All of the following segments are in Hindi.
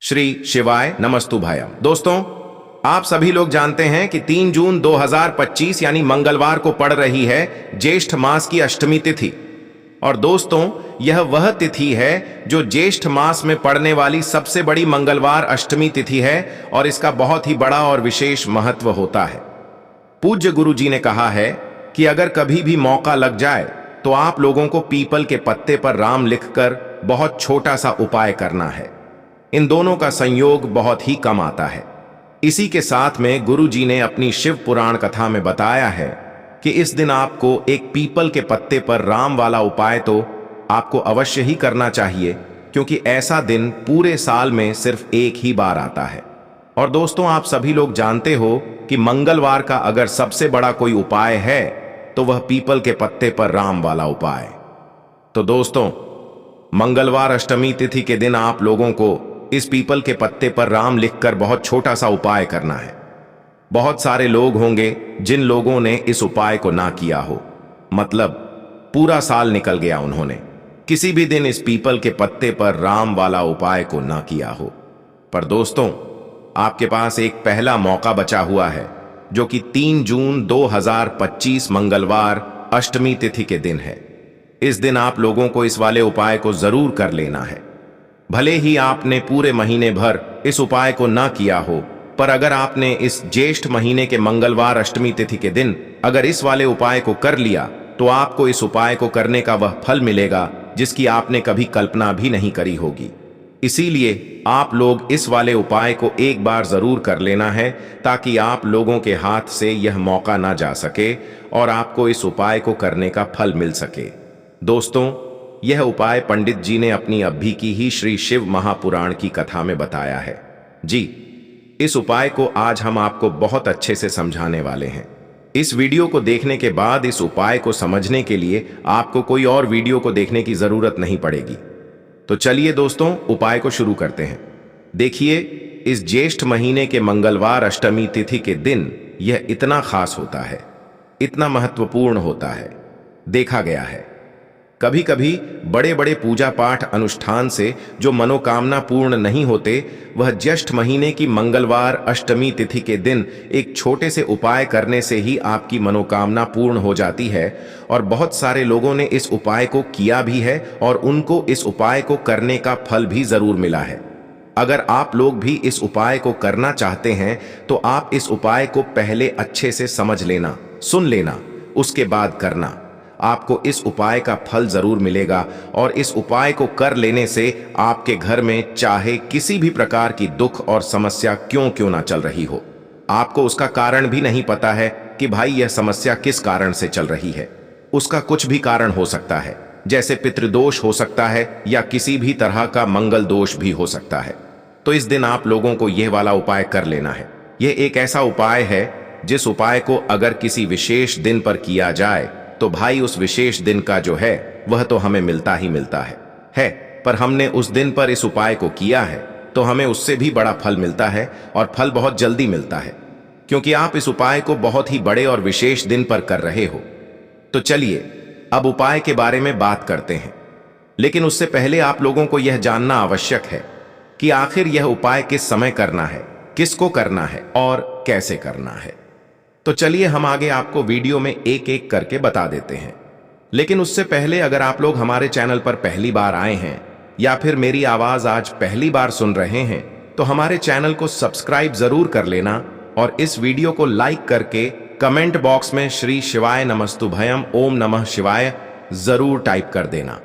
श्री शिवाय नमस्तुभयम। दोस्तों, आप सभी लोग जानते हैं कि 3 जून 2025 यानी मंगलवार को पड़ रही है ज्येष्ठ मास की अष्टमी तिथि। और दोस्तों, यह वह तिथि है जो ज्येष्ठ मास में पड़ने वाली सबसे बड़ी मंगलवार अष्टमी तिथि है और इसका बहुत ही बड़ा और विशेष महत्व होता है। पूज्य गुरु जी ने कहा है कि अगर कभी भी मौका लग जाए तो आप लोगों को पीपल के पत्ते पर राम लिखकर बहुत छोटा सा उपाय करना है। इन दोनों का संयोग बहुत ही कम आता है। इसी के साथ में गुरु जी ने अपनी शिव पुराण कथा में बताया है कि इस दिन आपको एक पीपल के पत्ते पर राम वाला उपाय तो आपको अवश्य ही करना चाहिए, क्योंकि ऐसा दिन पूरे साल में सिर्फ एक ही बार आता है। और दोस्तों, आप सभी लोग जानते हो कि मंगलवार का अगर सबसे बड़ा कोई उपाय है तो वह पीपल के पत्ते पर राम वाला उपाय। तो दोस्तों, मंगलवार अष्टमी तिथि के दिन आप लोगों को इस पीपल के पत्ते पर राम लिखकर बहुत छोटा सा उपाय करना है। बहुत सारे लोग होंगे जिन लोगों ने इस उपाय को ना किया हो, मतलब पूरा साल निकल गया उन्होंने किसी भी दिन इस पीपल के पत्ते पर राम वाला उपाय को ना किया हो। पर दोस्तों, आपके पास एक पहला मौका बचा हुआ है, जो कि 3 जून 2025 मंगलवार अष्टमी तिथि के दिन है। इस दिन आप लोगों को इस वाले उपाय को जरूर कर लेना है। भले ही आपने पूरे महीने भर इस उपाय को ना किया हो, पर अगर आपने इस ज्येष्ठ महीने के मंगलवार अष्टमी तिथि के दिन अगर इस वाले उपाय को कर लिया तो आपको इस उपाय को करने का वह फल मिलेगा जिसकी आपने कभी कल्पना भी नहीं करी होगी। इसीलिए आप लोग इस वाले उपाय को एक बार जरूर कर लेना है, ताकि आप लोगों के हाथ से यह मौका ना जा सके और आपको इस उपाय को करने का फल मिल सके। दोस्तों, यह उपाय पंडित जी ने अपनी अभी की ही श्री शिव महापुराण की कथा में बताया है। जी, इस उपाय को आज हम आपको बहुत अच्छे से समझाने वाले हैं। इस वीडियो को देखने के बाद इस उपाय को समझने के लिए आपको कोई और वीडियो को देखने की जरूरत नहीं पड़ेगी। तो चलिए दोस्तों, उपाय को शुरू करते हैं। देखिए, इस ज्येष्ठ महीने के मंगलवार अष्टमी तिथि के दिन यह इतना खास होता है, इतना महत्वपूर्ण होता है। देखा गया है कभी कभी बड़े बड़े पूजा पाठ अनुष्ठान से जो मनोकामना पूर्ण नहीं होते, वह ज्येष्ठ महीने की मंगलवार अष्टमी तिथि के दिन एक छोटे से उपाय करने से ही आपकी मनोकामना पूर्ण हो जाती है। और बहुत सारे लोगों ने इस उपाय को किया भी है और उनको इस उपाय को करने का फल भी जरूर मिला है। अगर आप लोग भी इस उपाय को करना चाहते हैं तो आप इस उपाय को पहले अच्छे से समझ लेना, सुन लेना, उसके बाद करना। आपको इस उपाय का फल जरूर मिलेगा और इस उपाय को कर लेने से आपके घर में चाहे किसी भी प्रकार की दुख और समस्या क्यों ना चल रही हो, आपको उसका कारण भी नहीं पता है कि भाई यह समस्या किस कारण से चल रही है। उसका कुछ भी कारण हो सकता है, जैसे पितृदोष हो सकता है या किसी भी तरह का मंगल दोष भी हो सकता है। तो इस दिन आप लोगों को यह वाला उपाय कर लेना है। यह एक ऐसा उपाय है जिस उपाय को अगर किसी विशेष दिन पर किया जाए तो भाई उस विशेष दिन का जो है वह तो हमें मिलता ही मिलता है। पर हमने उस दिन पर इस उपाय को किया है तो हमें उससे भी बड़ा फल मिलता है, और फल बहुत जल्दी मिलता है, क्योंकि आप इस उपाय को बहुत ही बड़े और विशेष दिन पर कर रहे हो। तो चलिए अब उपाय के बारे में बात करते हैं, लेकिन उससे पहले आप लोगों को यह जानना आवश्यक है कि आखिर यह उपाय किस समय करना है, किसको करना है और कैसे करना है। तो चलिए हम आगे आपको वीडियो में एक एक करके बता देते हैं। लेकिन उससे पहले अगर आप लोग हमारे चैनल पर पहली बार आए हैं या फिर मेरी आवाज आज पहली बार सुन रहे हैं तो हमारे चैनल को सब्सक्राइब जरूर कर लेना और इस वीडियो को लाइक करके कमेंट बॉक्स में श्री शिवाय नमस्तुभयम ओम नमः शिवाय जरूर टाइप कर देना।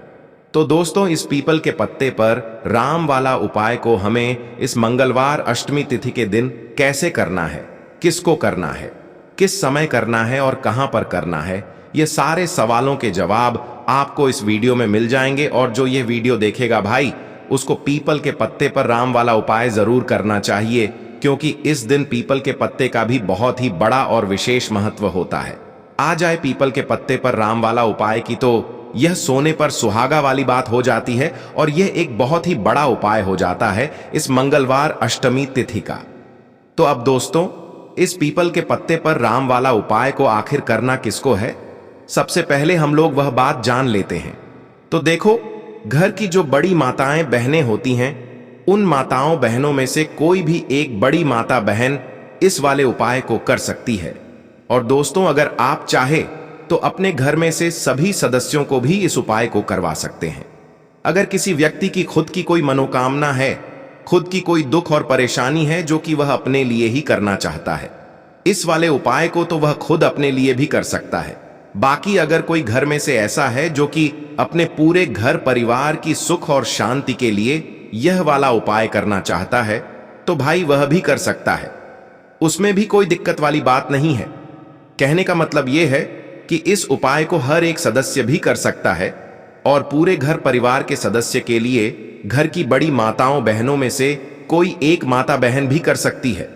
तो दोस्तों, इस पीपल के पत्ते पर राम वाला उपाय को हमें इस मंगलवार अष्टमी तिथि के दिन कैसे करना है, किसको करना है, किस समय करना है और कहां पर करना है, ये सारे सवालों के जवाब आपको इस वीडियो में मिल जाएंगे। और जो ये वीडियो देखेगा भाई, उसको पीपल के पत्ते पर राम वाला उपाय जरूर करना चाहिए, क्योंकि इस दिन पीपल के पत्ते का भी बहुत ही बड़ा और विशेष महत्व होता है। आ जाए पीपल के पत्ते पर राम वाला उपाय की तो यह सोने पर सुहागा वाली बात हो जाती है और यह एक बहुत ही बड़ा उपाय हो जाता है इस मंगलवार अष्टमी तिथि का। तो अब दोस्तों, इस पीपल के पत्ते पर राम वाला उपाय को आखिर करना किसको है, सबसे पहले हम लोग वह बात जान लेते हैं। तो देखो, घर की जो बड़ी माताएं बहनें होती हैं उन माताओं बहनों में से कोई भी एक बड़ी माता बहन इस वाले उपाय को कर सकती है। और दोस्तों, अगर आप चाहे तो अपने घर में से सभी सदस्यों को भी इस उपाय को करवा सकते हैं। अगर किसी व्यक्ति की खुद की कोई मनोकामना है, खुद की कोई दुख और परेशानी है जो कि वह अपने लिए ही करना चाहता है, इस वाले उपाय को तो वह खुद अपने लिए भी कर सकता है। बाकी अगर कोई घर में से ऐसा है जो कि अपने पूरे घर परिवार की सुख और शांति के लिए यह वाला उपाय करना चाहता है, तो भाई वह भी कर सकता है। उसमें भी कोई दिक्कत वाली बात नहीं है। कहने का मतलब यह है कि इस उपाय को हर एक सदस्य भी कर सकता है और पूरे घर परिवार के सदस्य के लिए घर की बड़ी माताओं बहनों में से कोई एक माता बहन भी कर सकती है।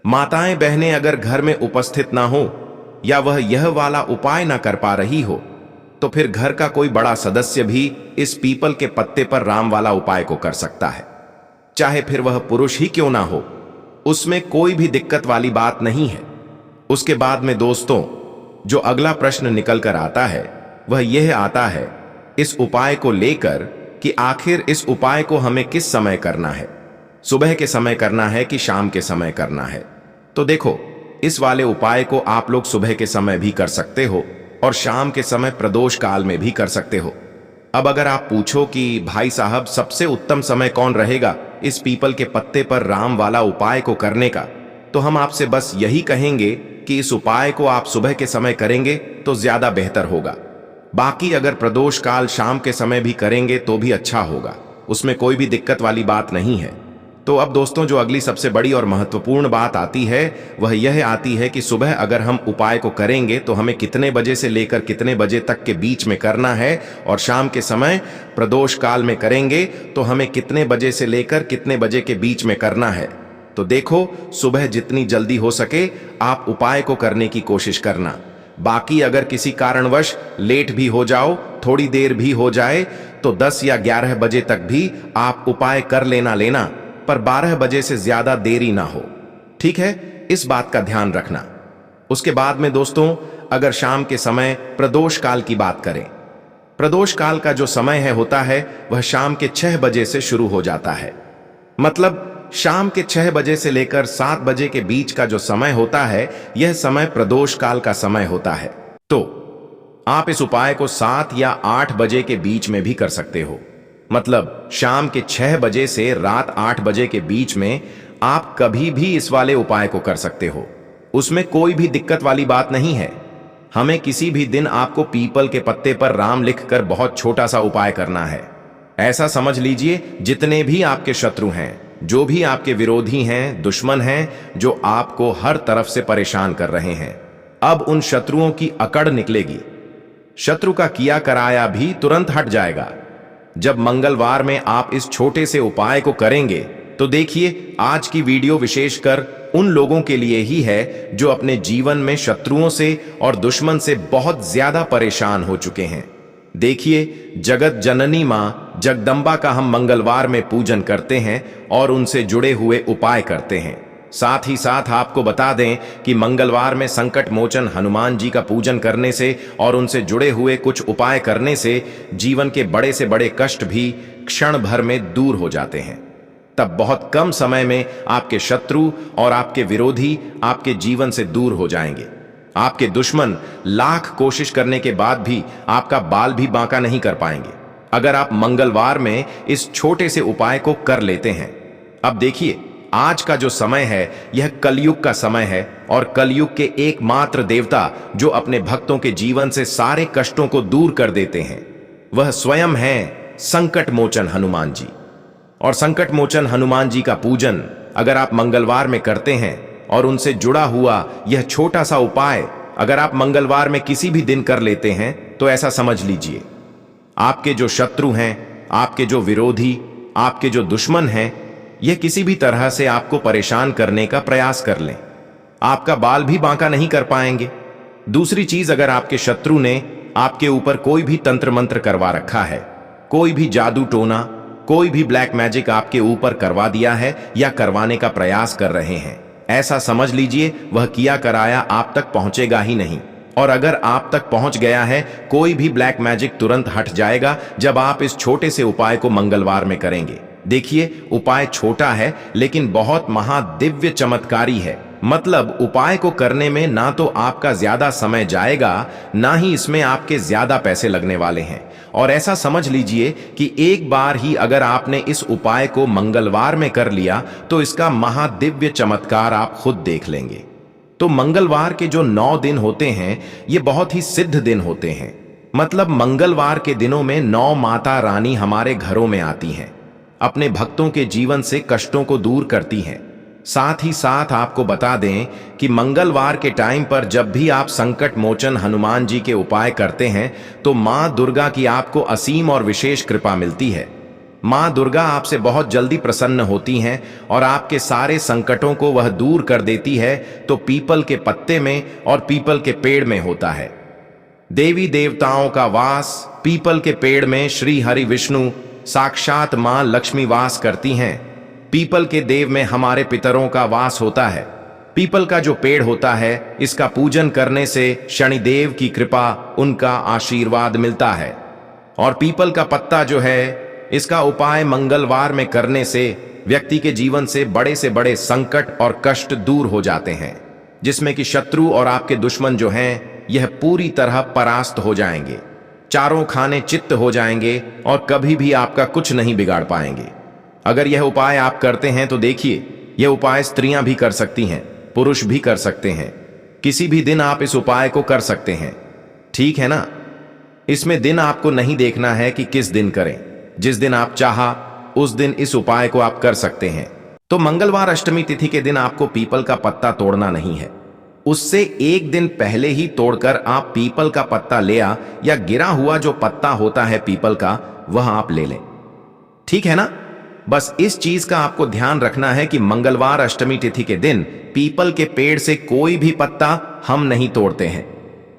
माताएं बहनें अगर घर में उपस्थित ना हो या वह यह वाला उपाय ना कर पा रही हो, तो फिर घर का कोई बड़ा सदस्य भी इस पीपल के पत्ते पर राम वाला उपाय को कर सकता है। चाहे फिर वह पुरुष ही क्यों ना हो, उसमें कोई भी दिक्कत वाली बात नहीं है। उसके बाद में दोस्तों, जो अगला प्रश्न निकल कर आता है वह यह आता है इस उपाय को लेकर कि आखिर इस उपाय को हमें किस समय करना है, सुबह के समय करना है कि शाम के समय करना है। तो देखो, इस वाले उपाय को आप लोग सुबह के समय भी कर सकते हो और शाम के समय प्रदोष काल में भी कर सकते हो। अब अगर आप पूछो कि भाई साहब सबसे उत्तम समय कौन रहेगा इस पीपल के पत्ते पर राम वाला उपाय को करने का, तो हम आपसे बस यही कहेंगे कि इस उपाय को आप सुबह के समय करेंगे तो ज्यादा बेहतर होगा। बाकी अगर प्रदोष काल शाम के समय भी करेंगे तो भी अच्छा होगा, उसमें कोई भी दिक्कत वाली बात नहीं है। तो अब दोस्तों, जो अगली सबसे बड़ी और महत्वपूर्ण बात आती है वह यह आती है कि सुबह अगर हम उपाय को करेंगे तो हमें कितने बजे से लेकर कितने बजे तक के बीच में करना है, और शाम के समय प्रदोष काल में करेंगे तो हमें कितने बजे से लेकर कितने बजे के बीच में करना है। तो देखो, सुबह जितनी जल्दी हो सके आप उपाय को करने की कोशिश करना। बाकी अगर किसी कारणवश लेट भी हो जाओ, थोड़ी देर भी हो जाए, तो 10 या 11 बजे तक भी आप उपाय कर लेना, पर 12 बजे से ज्यादा देरी ना हो। ठीक है, इस बात का ध्यान रखना। उसके बाद में दोस्तों, अगर शाम के समय प्रदोष काल की बात करें, प्रदोष काल का जो समय होता है वह शाम के 6 बजे से शुरू हो जाता है। मतलब शाम के 6 बजे से लेकर 7 बजे के बीच का जो समय होता है, यह समय प्रदोष काल का समय होता है। तो आप इस उपाय को 7 या 8 बजे के बीच में भी कर सकते हो। मतलब शाम के 6 बजे से रात 8 बजे के बीच में आप कभी भी इस वाले उपाय को कर सकते हो, उसमें कोई भी दिक्कत वाली बात नहीं है। हमें किसी भी दिन आपको पीपल के पत्ते पर राम लिखकर बहुत छोटा सा उपाय करना है। ऐसा समझ लीजिए, जितने भी आपके शत्रु हैं, जो भी आपके विरोधी हैं, दुश्मन हैं, जो आपको हर तरफ से परेशान कर रहे हैं, अब उन शत्रुओं की अकड़ निकलेगी। शत्रु का किया कराया भी तुरंत हट जाएगा जब मंगलवार में आप इस छोटे से उपाय को करेंगे। तो देखिए, आज की वीडियो विशेषकर उन लोगों के लिए ही है जो अपने जीवन में शत्रुओं से और दुश्मन से बहुत ज्यादा परेशान हो चुके हैं। देखिए, जगत जननी मां जगदम्बा का हम मंगलवार में पूजन करते हैं और उनसे जुड़े हुए उपाय करते हैं। साथ ही साथ आपको बता दें कि मंगलवार में संकट मोचन हनुमान जी का पूजन करने से और उनसे जुड़े हुए कुछ उपाय करने से जीवन के बड़े से बड़े कष्ट भी क्षण भर में दूर हो जाते हैं। तब बहुत कम समय में आपके शत्रु और आपके विरोधी आपके जीवन से दूर हो जाएंगे। आपके दुश्मन लाख कोशिश करने के बाद भी आपका बाल भी बांका नहीं कर पाएंगे, अगर आप मंगलवार में इस छोटे से उपाय को कर लेते हैं। अब देखिए, आज का जो समय है यह कलयुग का समय है, और कलयुग के एकमात्र देवता जो अपने भक्तों के जीवन से सारे कष्टों को दूर कर देते हैं, वह स्वयं हैं संकट मोचन हनुमान जी। और संकट मोचन हनुमान जी का पूजन अगर आप मंगलवार में करते हैं और उनसे जुड़ा हुआ यह छोटा सा उपाय अगर आप मंगलवार में किसी भी दिन कर लेते हैं, तो ऐसा समझ लीजिए, आपके जो शत्रु हैं, आपके जो विरोधी, आपके जो दुश्मन हैं, यह किसी भी तरह से आपको परेशान करने का प्रयास कर लें, आपका बाल भी बांका नहीं कर पाएंगे। दूसरी चीज, अगर आपके शत्रु ने आपके ऊपर कोई भी तंत्र मंत्र करवा रखा है, कोई भी जादू टोना, कोई भी ब्लैक मैजिक आपके ऊपर करवा दिया है या करवाने का प्रयास कर रहे हैं, ऐसा समझ लीजिए वह किया कराया आप तक पहुंचेगा ही नहीं। और अगर आप तक पहुंच गया है, कोई भी ब्लैक मैजिक तुरंत हट जाएगा जब आप इस छोटे से उपाय को मंगलवार में करेंगे। देखिए, उपाय छोटा है लेकिन बहुत महादिव्य चमत्कारी है। मतलब उपाय को करने में ना तो आपका ज्यादा समय जाएगा, ना ही इसमें आपके ज्यादा पैसे लगने वाले हैं। और ऐसा समझ लीजिए कि एक बार ही अगर आपने इस उपाय को मंगलवार में कर लिया तो इसका महादिव्य चमत्कार आप खुद देख लेंगे। तो मंगलवार के जो 9 दिन होते हैं ये बहुत ही सिद्ध दिन होते हैं। मतलब मंगलवार के दिनों में 9 माता रानी हमारे घरों में आती हैं, अपने भक्तों के जीवन से कष्टों को दूर करती हैं। साथ ही साथ आपको बता दें कि मंगलवार के टाइम पर जब भी आप संकट मोचन हनुमान जी के उपाय करते हैं तो मां दुर्गा की आपको असीम और विशेष कृपा मिलती है। मां दुर्गा आपसे बहुत जल्दी प्रसन्न होती हैं और आपके सारे संकटों को वह दूर कर देती है। तो पीपल के पत्ते में और पीपल के पेड़ में होता है देवी देवताओं का वास। पीपल के पेड़ में श्री हरि विष्णु साक्षात मां लक्ष्मी वास करती हैं। पीपल के देव में हमारे पितरों का वास होता है। पीपल का जो पेड़ होता है इसका पूजन करने से शनिदेव की कृपा, उनका आशीर्वाद मिलता है। और पीपल का पत्ता जो है इसका उपाय मंगलवार में करने से व्यक्ति के जीवन से बड़े संकट और कष्ट दूर हो जाते हैं, जिसमें कि शत्रु और आपके दुश्मन जो हैं यह पूरी तरह परास्त हो जाएंगे, चारों खाने चित्त हो जाएंगे और कभी भी आपका कुछ नहीं बिगाड़ पाएंगे। अगर यह उपाय आप करते हैं तो देखिए, यह उपाय स्त्रियां भी कर सकती हैं, पुरुष भी कर सकते हैं। किसी भी दिन आप इस उपाय को कर सकते हैं, ठीक है ना। इसमें दिन आपको नहीं देखना है कि किस दिन करें, जिस दिन आप चाहा उस दिन इस उपाय को आप कर सकते हैं। तो मंगलवार अष्टमी तिथि के दिन आपको पीपल का पत्ता तोड़ना नहीं है, उससे एक दिन पहले ही तोड़कर आप पीपल का पत्ता ले आ, या गिरा हुआ जो पत्ता होता है पीपल का वह आप ले लें, ठीक है ना। बस इस चीज का आपको ध्यान रखना है कि मंगलवार अष्टमी तिथि के दिन पीपल के पेड़ से कोई भी पत्ता हम नहीं तोड़ते हैं।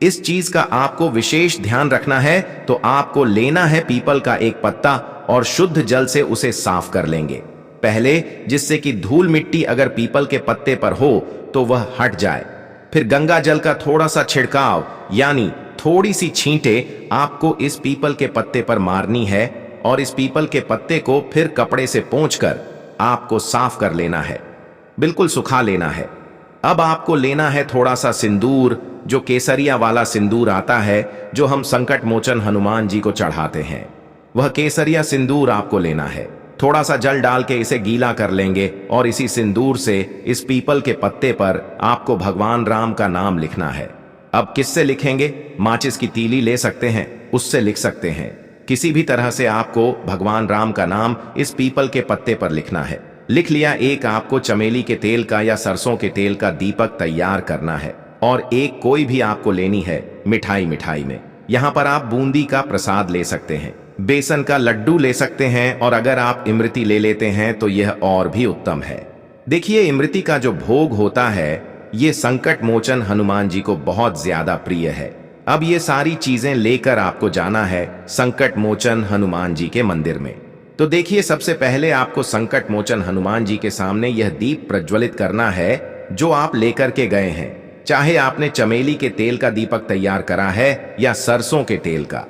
इस चीज का आपको विशेष ध्यान रखना है। तो आपको लेना है पीपल का एक पत्ता और शुद्ध जल से उसे साफ कर लेंगे पहले, जिससे कि धूल मिट्टी अगर पीपल के पत्ते पर हो तो वह हट जाए। फिर गंगा जल का थोड़ा सा छिड़काव यानी थोड़ी सी छींटे आपको इस पीपल के पत्ते पर मारनी है और इस पीपल के पत्ते को फिर कपड़े से पोंछकर आपको साफ कर लेना है, बिल्कुल सुखा लेना है। अब आपको लेना है थोड़ा सा सिंदूर, जो केसरिया वाला सिंदूर आता है जो हम संकट मोचन हनुमान जी को चढ़ाते हैं, वह केसरिया सिंदूर आपको लेना है। थोड़ा सा जल डाल के इसे गीला कर लेंगे और इसी सिंदूर से इस पीपल के पत्ते पर आपको भगवान राम का नाम लिखना है। अब किससे लिखेंगे? माचिस की तीली ले सकते हैं, उससे लिख सकते हैं। किसी भी तरह से आपको भगवान राम का नाम इस पीपल के पत्ते पर लिखना है। लिख लिया। एक आपको चमेली के तेल का या सरसों के तेल का दीपक तैयार करना है और एक कोई भी आपको लेनी है मिठाई में। यहाँ पर आप बूंदी का प्रसाद ले सकते हैं, बेसन का लड्डू ले सकते हैं और अगर आप इमरती ले लेते हैं तो यह और भी उत्तम है। देखिए, इमरती का जो भोग होता है ये संकट मोचन हनुमान जी को बहुत ज्यादा प्रिय है। अब ये सारी चीजें लेकर आपको जाना है संकट मोचन हनुमान जी के मंदिर में। तो देखिए, सबसे पहले आपको संकट मोचन हनुमान जी के सामने यह दीप प्रज्वलित करना है जो आप लेकर के गए हैं। चाहे आपने चमेली के तेल का दीपक तैयार करा है या सरसों के तेल का।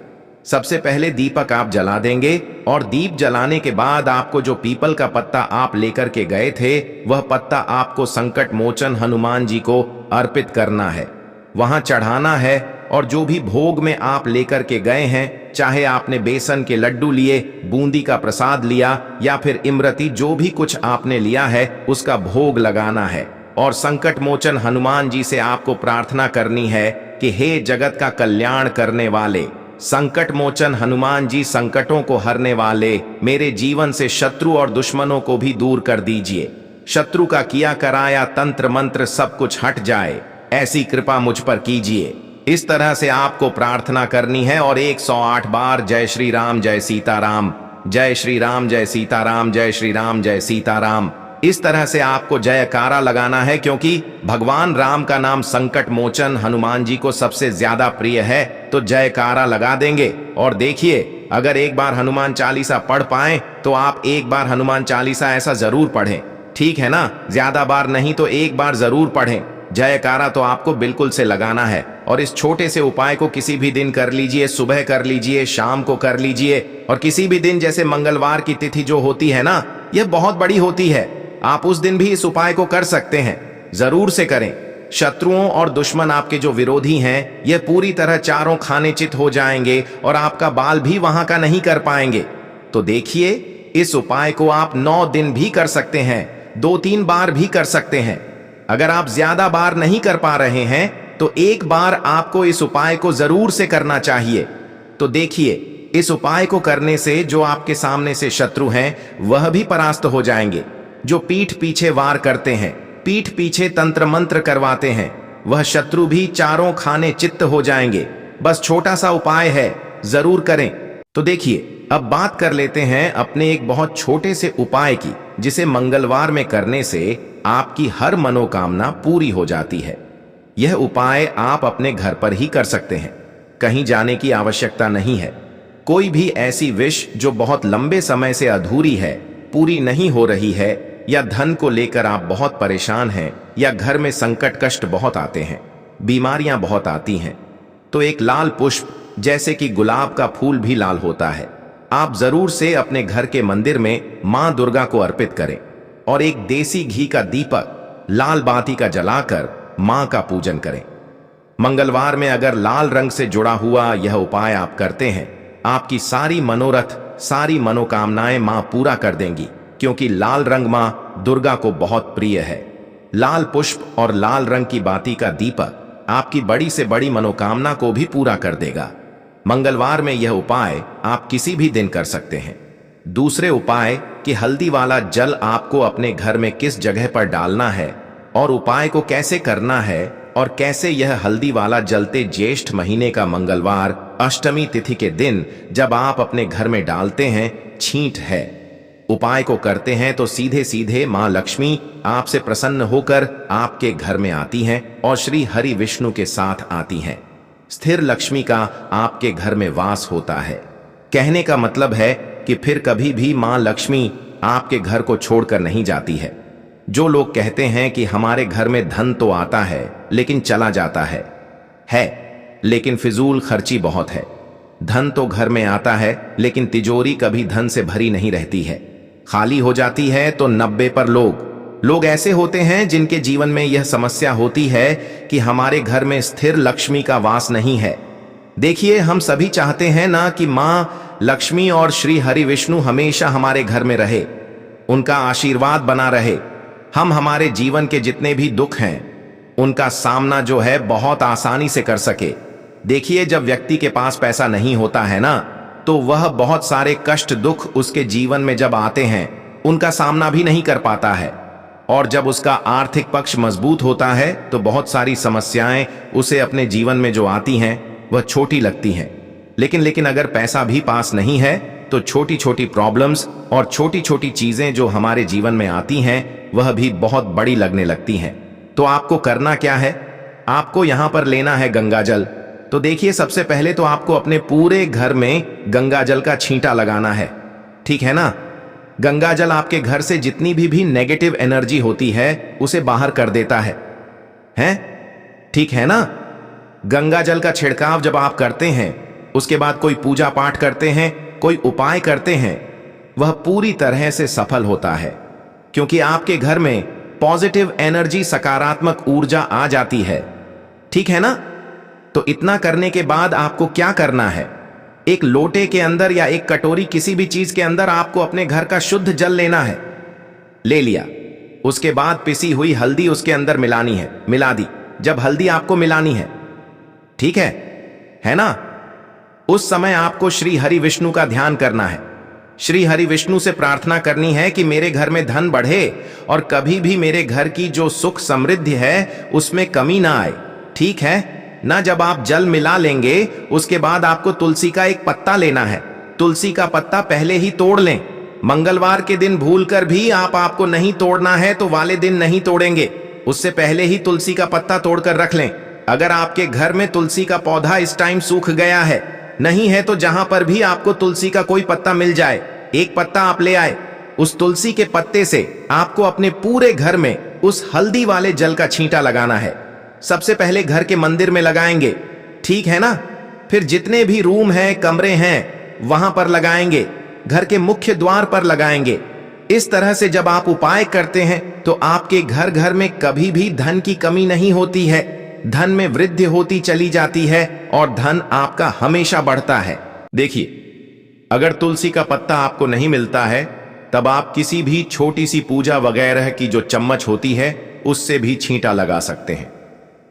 सबसे पहले दीपक आप जला देंगे और दीप जलाने के बाद आपको जो पीपल का पत्ता आप लेकर के गए थे वह पत्ता आपको संकट मोचन हनुमान जी को अर्पित करना है, वहां चढ़ाना है। और जो भी भोग में आप लेकर के गए हैं, चाहे आपने बेसन के लड्डू लिए, बूंदी का प्रसाद लिया या फिर इमरती, जो भी कुछ आपने लिया है उसका भोग लगाना है। और संकट मोचन हनुमान जी से आपको प्रार्थना करनी है कि हे जगत का कल्याण करने वाले संकट मोचन हनुमान जी, संकटों को हरने वाले, मेरे जीवन से शत्रु और दुश्मनों को भी दूर कर दीजिए। शत्रु का किया कराया तंत्र मंत्र सब कुछ हट जाए, ऐसी कृपा मुझ पर कीजिए। इस तरह से आपको प्रार्थना करनी है और 108 बार जय श्री राम जय सीताराम, जय श्री राम जय सीताराम, जय श्री राम जय सीताराम, इस तरह से आपको जयकारा लगाना है। क्योंकि भगवान राम का नाम संकट मोचन हनुमान जी को सबसे ज्यादा प्रिय है, तो जयकारा लगा देंगे। और देखिए, अगर एक बार हनुमान चालीसा पढ़ पाए तो आप एक बार हनुमान चालीसा ऐसा जरूर पढ़ें, ठीक है ना। ज्यादा बार नहीं तो एक बार जरूर पढ़ें। जयकारा तो आपको बिल्कुल से लगाना है और इस छोटे से उपाय को किसी भी दिन कर लीजिए, सुबह कर लीजिए, शाम को कर लीजिए, और किसी भी दिन, जैसे मंगलवार की तिथि जो होती है ना, यह बहुत बड़ी होती है, आप उस दिन भी इस उपाय को कर सकते हैं। जरूर से करें। शत्रुओं और दुश्मन, आपके जो विरोधी हैं, यह पूरी तरह चारों खाने चित हो जाएंगे और आपका बाल भी वहां का नहीं कर पाएंगे। तो देखिए, इस उपाय को आप 9 दिन भी कर सकते हैं, 2-3 बार भी कर सकते हैं। अगर आप ज्यादा बार नहीं कर पा रहे हैं तो एक बार आपको इस उपाय को जरूर से करना चाहिए। तो देखिए, इस उपाय को करने से जो आपके सामने से शत्रु हैं वह भी परास्त हो जाएंगे। जो पीठ पीछे वार करते हैं, पीठ पीछे तंत्र मंत्र करवाते हैं, वह शत्रु भी चारों खाने चित्त हो जाएंगे। बस छोटा सा उपाय है, जरूर करें। तो देखिए, अब बात कर लेते हैं अपने एक बहुत छोटे से उपाय की, जिसे मंगलवार में करने से आपकी हर मनोकामना पूरी हो जाती है। यह उपाय आप अपने घर पर ही कर सकते हैं, कहीं जाने की आवश्यकता नहीं है। कोई भी ऐसी विश जो बहुत लंबे समय से अधूरी है, पूरी नहीं हो रही है, या धन को लेकर आप बहुत परेशान हैं, या घर में संकट कष्ट बहुत आते हैं, बीमारियां बहुत आती हैं, तो एक लाल पुष्प, जैसे कि गुलाब का फूल भी लाल होता है, आप जरूर से अपने घर के मंदिर में मां दुर्गा को अर्पित करें और एक देसी घी का दीपक लाल बाती का जलाकर मां का पूजन करें। मंगलवार में अगर लाल रंग से जुड़ा हुआ यह उपाय आप करते हैं, आपकी सारी मनोरथ, सारी मनोकामनाएं मां पूरा कर देंगी, क्योंकि लाल रंग मां दुर्गा को बहुत प्रिय है। लाल पुष्प और लाल रंग की बाती का दीपक आपकी बड़ी से बड़ी मनोकामना को भी पूरा कर देगा। मंगलवार में यह उपाय आप किसी भी दिन कर सकते हैं। दूसरे उपाय कि हल्दी वाला जल आपको अपने घर में किस जगह पर डालना है और उपाय को कैसे करना है, और कैसे यह हल्दी वाला जलते ज्येष्ठ महीने का मंगलवार अष्टमी तिथि के दिन जब आप अपने घर में डालते हैं, छींट है। उपाय को करते हैं तो सीधे सीधे मां लक्ष्मी आपसे प्रसन्न होकर आपके घर में आती हैं और श्री हरि विष्णु के साथ आती हैं। स्थिर लक्ष्मी का आपके घर में वास होता है। कहने का मतलब है कि फिर कभी भी मां लक्ष्मी आपके घर को छोड़कर नहीं जाती है। जो लोग कहते हैं कि हमारे घर में धन तो आता है लेकिन चला जाता है, लेकिन फिजूल खर्ची बहुत है। धन तो घर में आता है लेकिन तिजोरी कभी धन से भरी नहीं रहती है, खाली हो जाती है। तो 90 पर लोग ऐसे होते हैं जिनके जीवन में यह समस्या होती है कि हमारे घर में स्थिर लक्ष्मी का वास नहीं है। देखिए, हम सभी चाहते हैं ना कि मां लक्ष्मी और श्री हरि विष्णु हमेशा हमारे घर में रहे, उनका आशीर्वाद बना रहे। हम हमारे जीवन के जितने भी दुख हैं उनका सामना जो है बहुत आसानी से कर सके। देखिए, जब व्यक्ति के पास पैसा नहीं होता है ना, तो वह बहुत सारे कष्ट दुख उसके जीवन में जब आते हैं उनका सामना भी नहीं कर पाता है, और जब उसका आर्थिक पक्ष मजबूत होता है तो बहुत सारी समस्याएं उसे अपने जीवन में जो आती हैं वह छोटी लगती हैं। लेकिन अगर पैसा भी पास नहीं है तो छोटी छोटी प्रॉब्लम्स और छोटी छोटी चीजें जो हमारे जीवन में आती हैं वह भी बहुत बड़ी लगने लगती हैं। तो आपको करना क्या है? आपको यहां पर लेना है गंगा जल। तो देखिए, सबसे पहले तो आपको अपने पूरे घर में गंगा जल का छींटा लगाना है, ठीक है ना। गंगा जल आपके घर से जितनी भी नेगेटिव एनर्जी होती है उसे बाहर कर देता है, ठीक है ना। गंगा जल का छिड़काव जब आप करते हैं, उसके बाद कोई पूजा पाठ करते हैं, कोई उपाय करते हैं, वह पूरी तरह से सफल होता है, क्योंकि आपके घर में पॉजिटिव एनर्जी, सकारात्मक ऊर्जा आ जाती है, ठीक है ना। तो इतना करने के बाद आपको क्या करना है? एक लोटे के अंदर या एक कटोरी, किसी भी चीज के अंदर आपको अपने घर का शुद्ध जल लेना है। ले लिया, उसके बाद पिसी हुई हल्दी उसके अंदर मिलानी है, मिला दी। जब हल्दी आपको मिलानी है, ठीक है ना, उस समय आपको श्री हरि विष्णु का ध्यान करना है। श्री हरि विष्णु से प्रार्थना करनी है कि मेरे घर में धन बढ़े और कभी भी मेरे घर की जो सुख समृद्धि है उसमें कमी ना आए, ठीक है ना। जब आप जल मिला लेंगे उसके बाद आपको तुलसी का एक पत्ता लेना है। तुलसी का पत्ता पहले ही तोड़ लें। मंगलवार के दिन भूलकर भी आपको नहीं तोड़ना है तो वाले दिन नहीं तोड़ेंगे, उससे पहले ही तुलसी का पत्ता तोड़कर रख लें। अगर आपके घर में तुलसी का पौधा इस टाइम सूख गया है, नहीं है तो जहां पर भी आपको तुलसी का कोई पत्ता मिल जाए, एक पत्ता आप ले आए। उस तुलसी के पत्ते से आपको अपने पूरे घर में उस हल्दी वाले जल का छींटा लगाना है। सबसे पहले घर के मंदिर में लगाएंगे, ठीक है ना? फिर जितने भी रूम हैं, कमरे हैं, वहां पर लगाएंगे, घर के मुख्य द्वार पर लगाएंगे। इस तरह से जब आप उपाय करते हैं तो आपके घर घर में कभी भी धन की कमी नहीं होती है, धन में वृद्धि होती चली जाती है और धन आपका हमेशा बढ़ता है। देखिए, अगर तुलसी का पत्ता आपको नहीं मिलता है तब आप किसी भी छोटी सी पूजा वगैरह की जो चम्मच होती है उससे भी छींटा लगा सकते हैं।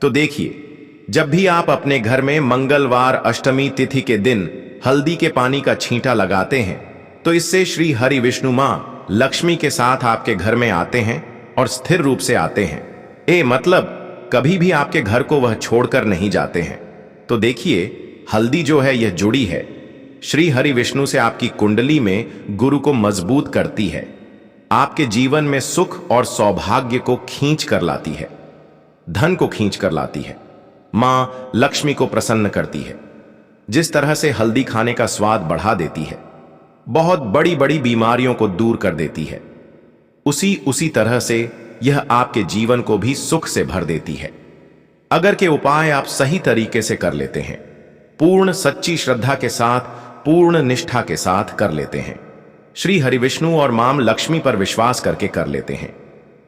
तो देखिए, जब भी आप अपने घर में मंगलवार अष्टमी तिथि के दिन हल्दी के पानी का छींटा लगाते हैं तो इससे श्री हरि विष्णु मां लक्ष्मी के साथ आपके घर में आते हैं और स्थिर रूप से आते हैं। मतलब कभी भी आपके घर को वह छोड़कर नहीं जाते हैं। तो देखिए, हल्दी जो है यह जुड़ी है श्री हरि विष्णु से, आपकी कुंडली में गुरु को मजबूत करती है, आपके जीवन में सुख और सौभाग्य को खींच कर लाती है, धन को खींच कर लाती है, मां लक्ष्मी को प्रसन्न करती है। जिस तरह से हल्दी खाने का स्वाद बढ़ा देती है, बहुत बड़ी बड़ी बीमारियों को दूर कर देती है, उसी तरह से यह आपके जीवन को भी सुख से भर देती है। अगर के उपाय आप सही तरीके से कर लेते हैं, पूर्ण सच्ची श्रद्धा के साथ, पूर्ण निष्ठा के साथ कर लेते हैं, श्री हरि विष्णु और मां लक्ष्मी पर विश्वास करके कर लेते हैं।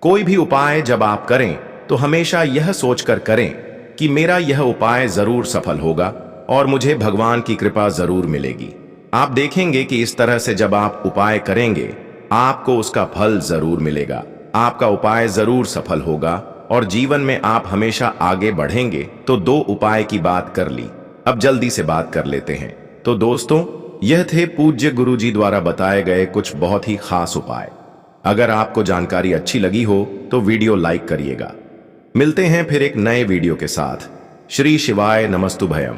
कोई भी उपाय जब आप करें तो हमेशा यह सोचकर करें कि मेरा यह उपाय जरूर सफल होगा और मुझे भगवान की कृपा जरूर मिलेगी। आप देखेंगे कि इस तरह से जब आप उपाय करेंगे आपको उसका फल जरूर मिलेगा, आपका उपाय जरूर सफल होगा और जीवन में आप हमेशा आगे बढ़ेंगे। तो 2 उपाय की बात कर ली, अब जल्दी से बात कर लेते हैं। तो दोस्तों, यह थे पूज्य गुरुजी द्वारा बताए गए कुछ बहुत ही खास उपाय। अगर आपको जानकारी अच्छी लगी हो तो वीडियो लाइक करिएगा। मिलते हैं फिर एक नए वीडियो के साथ। श्री शिवाय नमस्तुभयम।